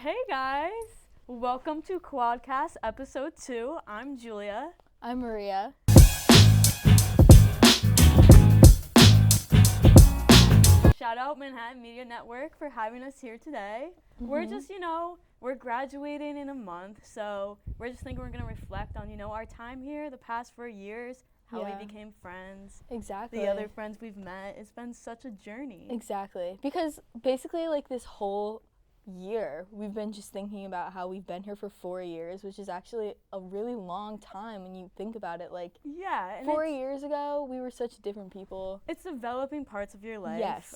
Hey guys, welcome to QuadCast episode 2. I'm Julia. I'm Maria. Shout out Manhattan Media Network for having us here today. We're just, we're graduating in a month, so we're just thinking we're going to reflect on, our time here, the past 4 years, how we became friends. Exactly. The other friends we've met. It's been such a journey. Exactly. Because basically, this whole year, we've been just thinking about how we've been here for 4 years, which is actually a really long time when you think about it. And 4 years ago, we were such different people. It's developing parts of your life. Yes.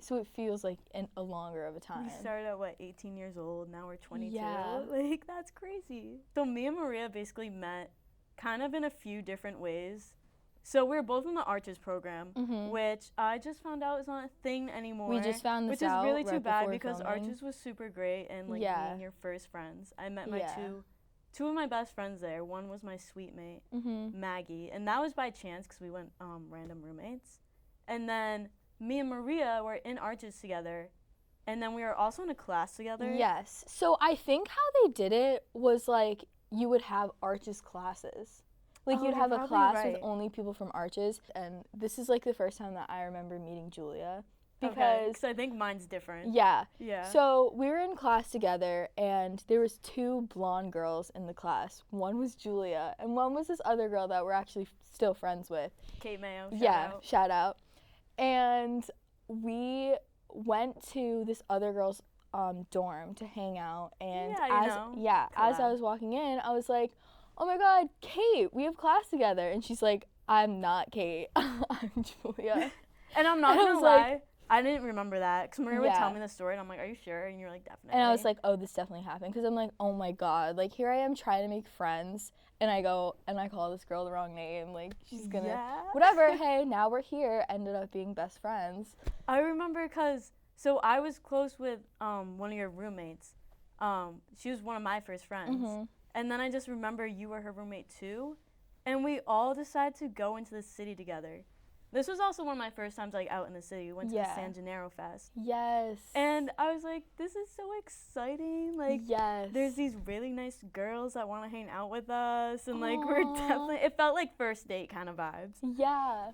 So it feels like a longer of a time. We started at, 18 years old. Now we're 22. Yeah. That's crazy. So me and Maria basically met kind of in a few different ways. So we were both in the Arches program, which I just found out is not a thing anymore. We just found this out, which is really right too bad before because filming. Arches was super great and being your first friends. I met my two of my best friends there. One was my suite mate, Maggie, and that was by chance because we went random roommates. And then me and Maria were in Arches together, and then we were also in a class together. Yes. So I think how they did it was you would have Arches classes. You'd have a class with only people from Arches, and this is the first time that I remember meeting Julia. Because I think mine's different. Yeah. Yeah. So we were in class together, and there was 2 blonde girls in the class. One was Julia, and one was this other girl that we're actually still friends with. Kate Mayo, shout out. And we went to this other girl's dorm to hang out, and as I was walking in, I was like, oh my God, Kate, we have class together. And she's like, I'm not Kate, I'm Julia. And I'm not gonna lie, I didn't remember that, because Maria would tell me the story, and I'm like, are you sure? And you're like, definitely. And I was like, oh, this definitely happened, because I'm like, oh my God, here I am trying to make friends, and I go, and I call this girl the wrong name, she's gonna, whatever, hey, now we're here, ended up being best friends. I remember, so I was close with one of your roommates. She was one of my first friends. And then I just remember you were her roommate too, and we all decided to go into the city together. This was also one of my first times out in the city. We went to the San Gennaro Fest. Yes. And I was like, this is so exciting. Yes. There's these really nice girls that want to hang out with us, and we're definitely, it felt like first date kind of vibes. Yeah.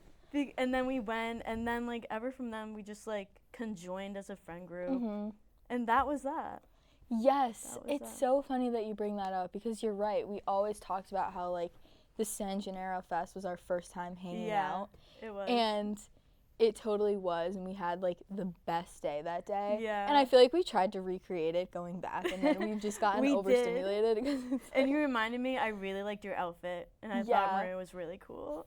And then we went, and then ever from then we just conjoined as a friend group, and that was that. Yes, it's so funny that you bring that up, because you're right. We always talked about how the San Gennaro Fest was our first time hanging out. It was. And it totally was, and we had the best day that day. Yeah. And I feel we tried to recreate it going back, and then we've just gotten overstimulated. And you reminded me, I really liked your outfit, and I thought Maria was really cool.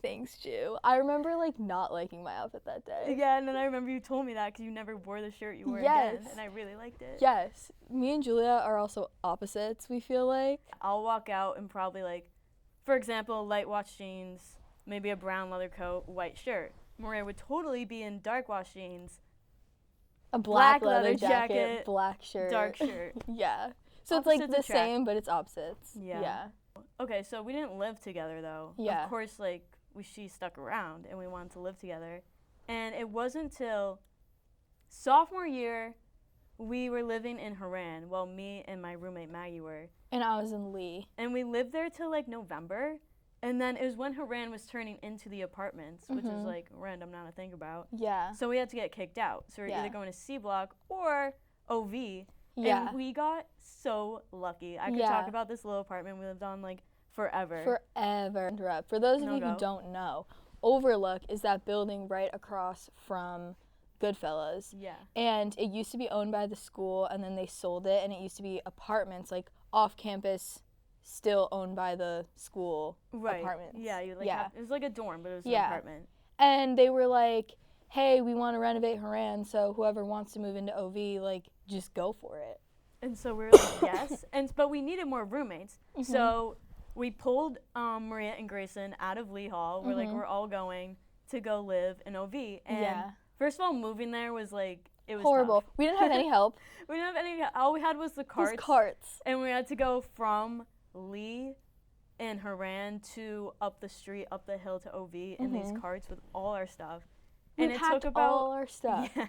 Thanks, Ju. I remember not liking my outfit that day. Yeah, and then I remember you told me that because you never wore the shirt you wore again, and I really liked it. Yes. Me and Julia are also opposites, we feel like. I'll walk out and probably for example, light wash jeans, maybe a brown leather coat, white shirt. Maria would totally be in dark wash jeans, a black leather jacket, black shirt, dark shirt. Yeah. So opposites it's the same, but it's opposites. Yeah. Okay, so we didn't live together though. Yeah. Of course, she stuck around and we wanted to live together. And it wasn't until sophomore year we were living in Haran. Well, me and my roommate Maggie were. And I was in Lee. And we lived there till November. And then it was when Haran was turning into the apartments, which is random now to think about. Yeah. So we had to get kicked out. So we were either going to C Block or OV. Yeah. And we got so lucky. I could talk about this little apartment we lived on forever. For those of you who don't know, Overlook is that building right across from Goodfellas. Yeah. And it used to be owned by the school, and then they sold it, and it used to be apartments, off campus, still owned by the school apartments. Yeah, it was a dorm, but it was an apartment. And they were like, hey, we want to renovate Haran, so whoever wants to move into OV, just go for it. And so we were like, yes. But we needed more roommates. So we pulled Maria and Grayson out of Lee Hall. We're we're all going to go live in OV. And first of all, moving there was it was horrible. Tough. We didn't have any help. We didn't have any. All we had was the carts. And we had to go from Lee and Haran to up the street, up the hill to OV in these carts with all our stuff. We packed all our stuff. Yeah.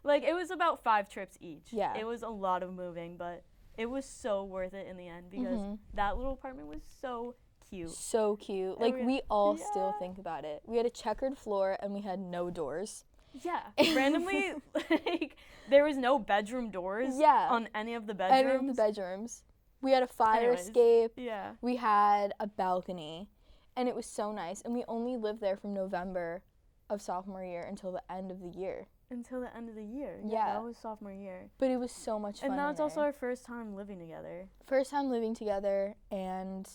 Like, it was about 5 trips each. Yeah. It was a lot of moving, but it was so worth it in the end because that little apartment was so cute. So cute. Like, we all still think about it. We had a checkered floor and we had no doors. Yeah. Randomly, like, there was no bedroom doors on any of the bedrooms. We had a fire escape. Yeah. We had a balcony. And it was so nice. And we only lived there from November of sophomore year until the end of the year. Until the end of the year. Yeah. That was sophomore year. But it was so much fun. And that was also our first time living together. First time living together and,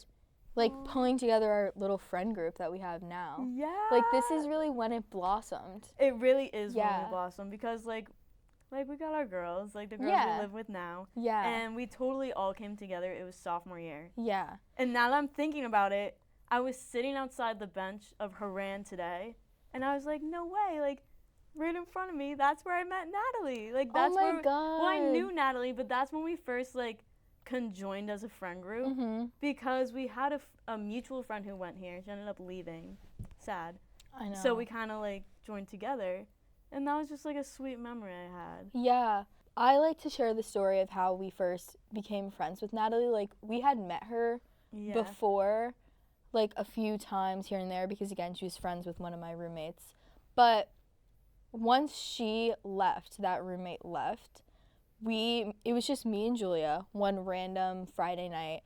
like, pulling together our little friend group that we have now. Yeah. Like, this is really when it blossomed. It really is when it blossomed because, like, we got our girls, like, the girls we live with now. Yeah. And we totally all came together. It was sophomore year. Yeah. And now that I'm thinking about it, I was sitting outside the bench of Haran today, and I was like, no way, like, right in front of me, that's where I met Natalie. Like, that's God. Well, I knew Natalie, but that's when we first, like, conjoined as a friend group because we had a mutual friend who went here. She ended up leaving. Sad. I know. So we kind of, like, joined together, and that was just, like, a sweet memory I had. Yeah. I like to share the story of how we first became friends with Natalie. Like, we had met her before, like, a few times here and there because, again, she was friends with one of my roommates. But once she left, that roommate left, it was just me and Julia one random Friday night.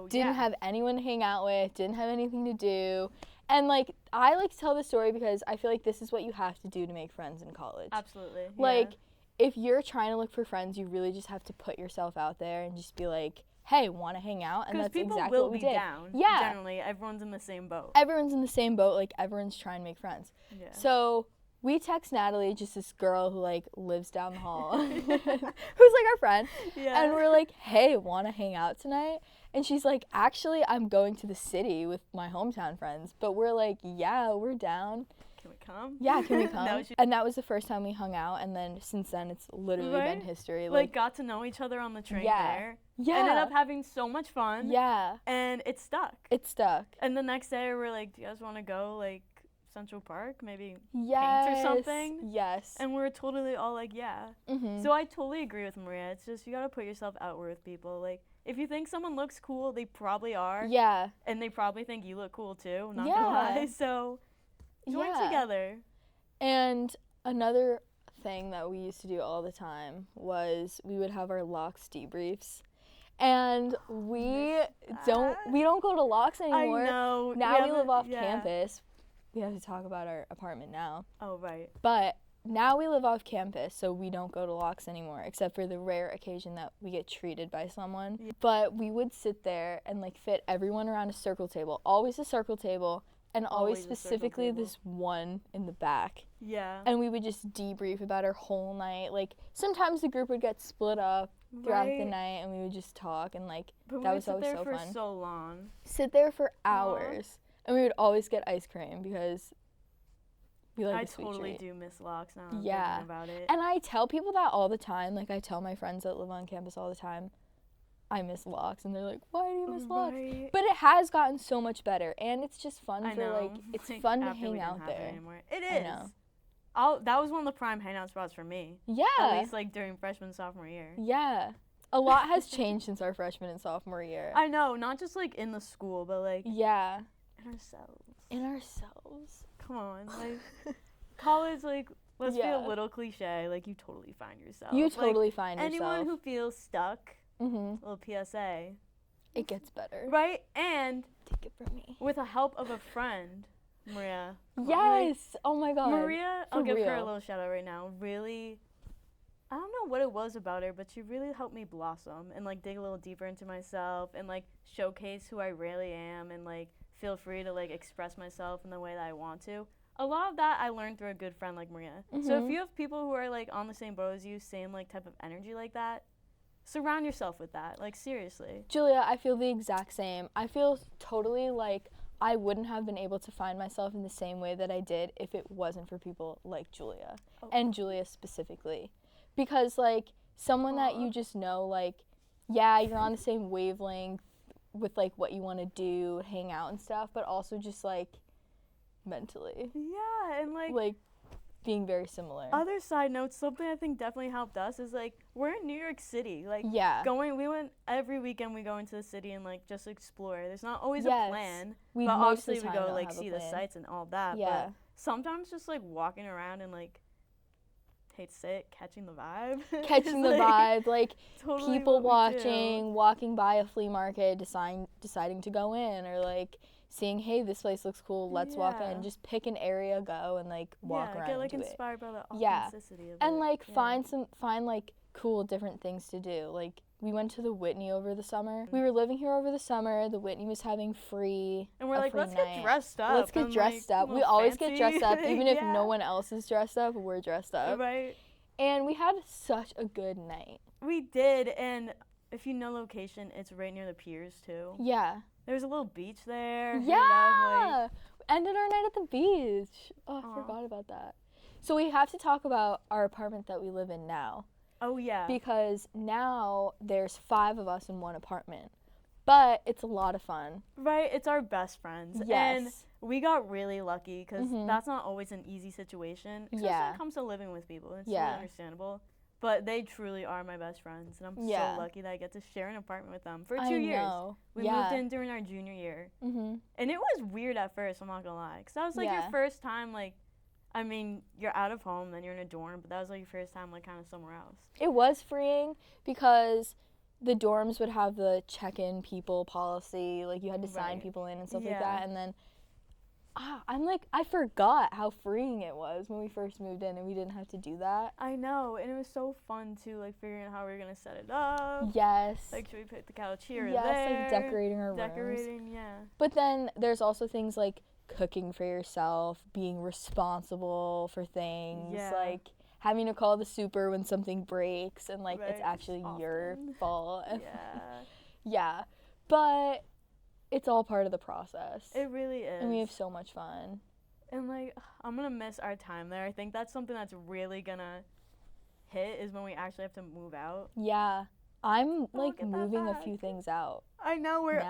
Didn't have anyone to hang out with, didn't have anything to do. And, like, I like to tell this story because I feel like this is what you have to do to make friends in college. Absolutely. Like, if you're trying to look for friends, you really just have to put yourself out there and just be like, hey, want to hang out? And that's exactly what we did. Because people will be down. Yeah. Generally, everyone's in the same boat. Everyone's in the same boat. Like, everyone's trying to make friends. Yeah. So we text Natalie, just this girl who, like, lives down the hall, who's, like, our friend. Yeah. And we're like, hey, want to hang out tonight? And she's like, actually, I'm going to the city with my hometown friends. But we're like, yeah, we're down. Can we come? Yeah, can we come? And that was the first time we hung out. And then since then, it's literally been history. Like, got to know each other on the train there. Yeah. Ended up having so much fun. Yeah. And it stuck. It stuck. And the next day, we're like, do you guys want to go, like, Central Park? Maybe paint or something? Yes. And we're totally all like, yeah. So I totally agree with Maria. It's just you got to put yourself out with people. Like, if you think someone looks cool, they probably are. Yeah. And they probably think you look cool, too. Not gonna lie. So join together. And another thing that we used to do all the time was we would have our Locks debriefs. And we don't go to Locks anymore. I know. Now we live off campus. We have to talk about our apartment now. Oh, right. But now we live off campus, so we don't go to Locks anymore, except for the rare occasion that we get treated by someone. Yeah. But we would sit there and, like, fit everyone around a circle table. Always a circle table, and always specifically this one in the back. Yeah. And we would just debrief about our whole night. Like, sometimes the group would get split up throughout the night, and we would just talk, and, like, that was always so fun. Sit there for so long. Sit there for hours. And we would always get ice cream because we like a sweet treat. I totally do miss Locks now. I'm thinking about it. And I tell people that all the time. Like, I tell my friends that live on campus all the time, I miss Locks. And they're like, why do you miss Locks? But it has gotten so much better. And it's just fun it's fun to hang out there. It is. I know. That was one of the prime hangout spots for me. Yeah. At least, like, during freshman, sophomore year. Yeah. A lot has changed since our freshman and sophomore year. I know. Not just, like, in the school, but, like, in ourselves. Come on. Like, college, like, let's be a little cliche. Like, you totally find yourself. You totally find yourself. Anyone who feels stuck, little PSA. It gets better. Right? And take it from me. With the help of a friend, Maria. Yes. Oh, my God. Maria, I'll give her a little shout out right now. Really, I don't know what it was about her, but she really helped me blossom and, like, dig a little deeper into myself and, like, showcase who I really am and, like, feel free to, like, express myself in the way that I want to. A lot of that I learned through a good friend like Maria. So if you have people who are, like, on the same boat as you, same, like, type of energy like that, surround yourself with that. Like, seriously. Julia, I feel the exact same. I feel totally like I wouldn't have been able to find myself in the same way that I did if it wasn't for people like Julia. And Julia specifically. Because, like, someone that you just know, like, yeah, you're on the same wavelength with, like, what you want to do, hang out and stuff, but also just, like, mentally. Yeah, and, like being very similar. Other side notes, something I think definitely helped us is, like, we're in New York City. Like, we went every weekend, we go into the city and, like, just explore. There's not always a plan. But obviously we go, like, see the sights and all that. Yeah. But sometimes just, like, walking around and, like, hate to say it, catching the vibe. Catching the vibe. Like, totally people walking by a flea market, deciding to go in, or, like, seeing, hey, this place looks cool, let's walk in. Just pick an area, go, and, like, walk around get, like, into inspired by the authenticity of it. And, like, find, like, cool different things to do. Like, we went to the Whitney over the summer. We were living here over the summer. The Whitney was having free And we're like, let's get dressed up. Let's get dressed up. We always get dressed up. Even if no one else is dressed up, we're dressed up. Right. And we had such a good night. We did. And if you know location, it's right near the piers, too. Yeah. There's a little beach there. Yeah. Ended our night at the beach. Oh, I forgot about that. So we have to talk about our apartment that we live in now. Oh, yeah. Because now there's 5 of us in one apartment. But it's a lot of fun. Right. It's our best friends. Yes. And we got really lucky because that's not always an easy situation. Especially when it comes to living with people. It's really understandable. But they truly are my best friends. And I'm so lucky that I get to share an apartment with them for 2 years. We moved in during our junior year. And it was weird at first, I'm not going to lie. Because that was like your first time, like, I mean, you're out of home, then you're in a dorm, but that was like your first time, like, kind of somewhere else. It was freeing because the dorms would have the check-in people policy, like you had to sign people in and stuff like that, and then I forgot how freeing it was when we first moved in and we didn't have to do that. I know, and it was so fun too, like figuring out how we were gonna set it up. Yes. Like, should we put the couch here or there? Yes, like decorating our rooms. Yeah. But then there's also things like cooking for yourself, being responsible for things, like having to call the super when something breaks and like it's actually your fault. Yeah. But it's all part of the process. It really is. And we have so much fun. And like, I'm gonna miss our time there. I think that's something that's really gonna hit is when we actually have to move out. Yeah. I'm like moving a few things out. I know we're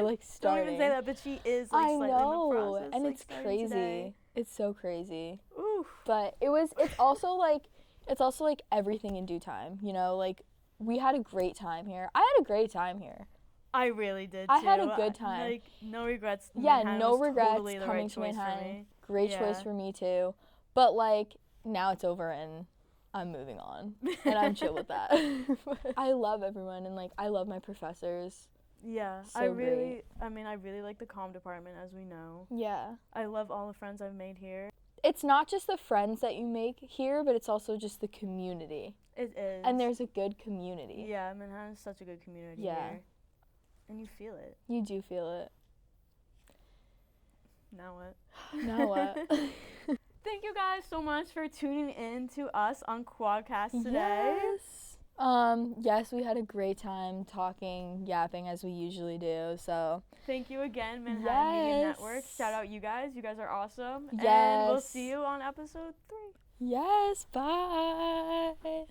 like starting. Don't even say that, but she is like slightly in the process. And like, it's crazy. Today. It's so crazy. Oof. But it's also like everything in due time, you know, like we had a great time here. I had a great time here. I really did too. I had a good time. Like no regrets. Yeah, no regrets totally the coming right to Manhattan. Great Yeah. choice for me too. But like now it's over and I'm moving on and I'm chill with that. I love everyone and like I love my professors. Yeah, So I really like the comm department, as we know. Yeah. I love all the friends I've made here. It's not just the friends that you make here, but it's also just the community. It is. And there's a good community. Yeah, Manhattan's such a good community here. And you feel it. You do feel it. Now what? Now what? Thank you guys so much for tuning in to us on QuadCast today. Yes, we had a great time talking, yapping as we usually do. So thank you again, Manhattan Media Network. Shout out you guys. You guys are awesome. Yes. And we'll see you on episode 3. Yes, bye.